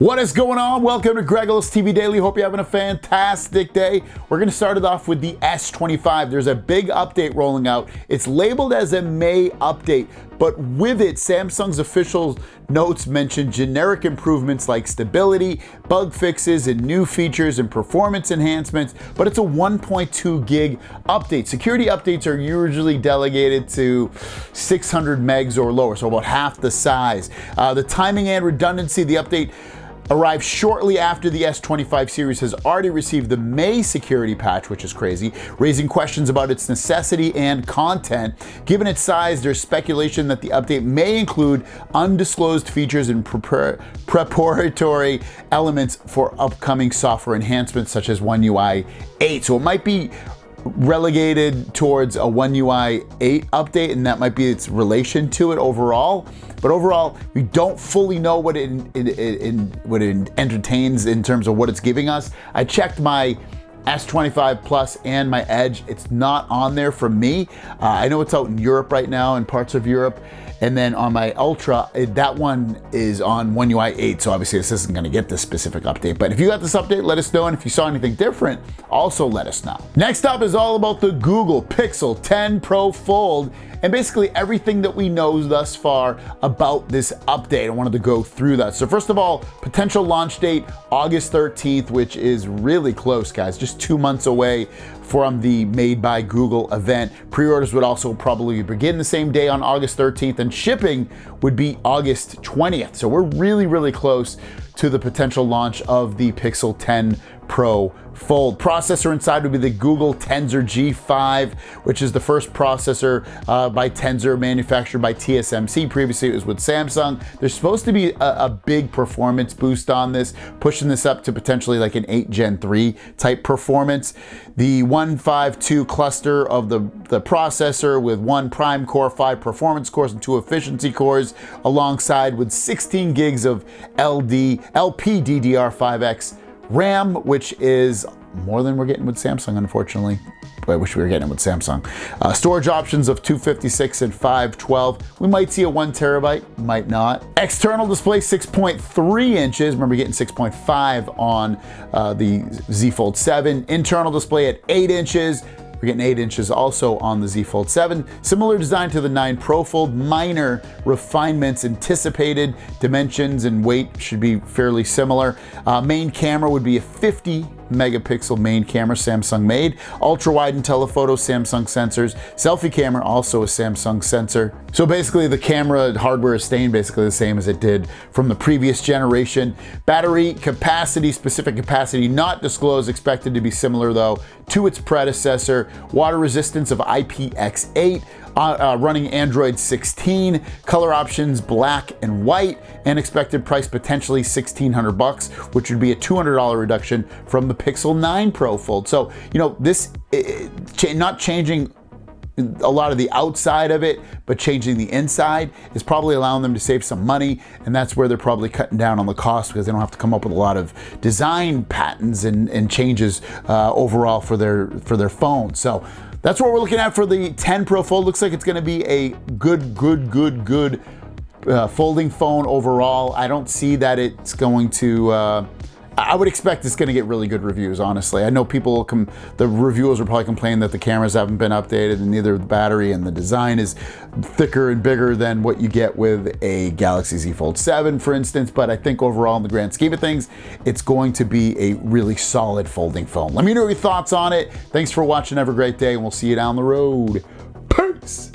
What is going on? Welcome to Grego's TV Daily. Hope you're having a fantastic day. We're going to start it off with the S25. There's a big update rolling out. It's labeled as a May update, but with it, Samsung's official notes mention generic improvements like stability, bug fixes, and new features and performance enhancements, but it's a 1.2 gig update. Security updates are usually delegated to 600 megs or lower, so about half the size. The timing and redundancy of the update arrived shortly after the S25 series has already received the May security patch, which is crazy, raising questions about its necessity and content. Given its size, there's speculation that the update may include undisclosed features and preparatory elements for upcoming software enhancements such as One UI 8. So it might be relegated towards a One UI 8 update, and that might be its relation to it overall. But overall, we don't fully know what it entertains in terms of what it's giving us. I checked my S25 Plus and my Edge. It's not on there for me. I know it's out in Europe right now, in parts of Europe. And then on my Ultra, that one is on One UI 8, so obviously this isn't gonna get this specific update. But if you got this update, let us know, and if you saw anything different, also let us know. Next up is all about the Google Pixel 10 Pro Fold, and basically everything that we know thus far about this update. I wanted to go through that. So first of all, potential launch date, August 13th, which is really close, guys, just 2 months away from the Made by Google event. Pre-orders would also probably begin the same day on August 13th, and shipping would be August 20th. So we're really close to the potential launch of the Pixel 10 Pro Fold. Processor inside would be the Google Tensor G5, which is the first processor by Tensor manufactured by TSMC. Previously it was with Samsung. There's supposed to be a big performance boost on this, pushing this up to potentially like an 8 Gen 3 type performance. The 152 cluster of the processor with 1 prime core, 5 performance cores, and 2 efficiency cores, alongside with 16 gigs of LPDDR5X RAM, which is more than we're getting with Samsung, unfortunately. I wish we were getting it with Samsung. Storage options of 256 and 512. We might see a 1 terabyte, might not. External display 6.3 inches. Remember getting 6.5 on the Z Fold 7. Internal display at 8 inches. We're getting 8 inches also on the Z Fold 7. Similar design to the 9 Pro Fold, minor refinements anticipated. Dimensions and weight should be fairly similar. Main camera would be a 50 megapixel main camera, Samsung made. Ultra wide and telephoto, Samsung sensors. Selfie camera, also a Samsung sensor. So basically the camera hardware is staying basically the same as it did from the previous generation. Battery capacity, specific capacity not disclosed, expected to be similar though to its predecessor. Water resistance of IPX8. Running Android 16, color options black and white, and expected price potentially $1,600, which would be a $200 reduction from the Pixel 9 Pro Fold. So, you know, this not changing a lot of the outside of it, but changing the inside is probably allowing them to save some money, and that's where they're probably cutting down on the cost, because they don't have to come up with a lot of design patents and changes overall for their phone. So that's what we're looking at for the 10 Pro Fold. Looks like it's going to be a good folding phone overall. I don't see that it's going to I would expect it's going to get really good reviews, honestly. I know people the reviewers will probably complain that the cameras haven't been updated, and neither the battery, and the design is thicker and bigger than what you get with a Galaxy Z Fold 7, for instance. But I think overall, in the grand scheme of things, it's going to be a really solid folding phone. Let me know your thoughts on it. Thanks for watching. Have a great day, and we'll see you down the road. Peace.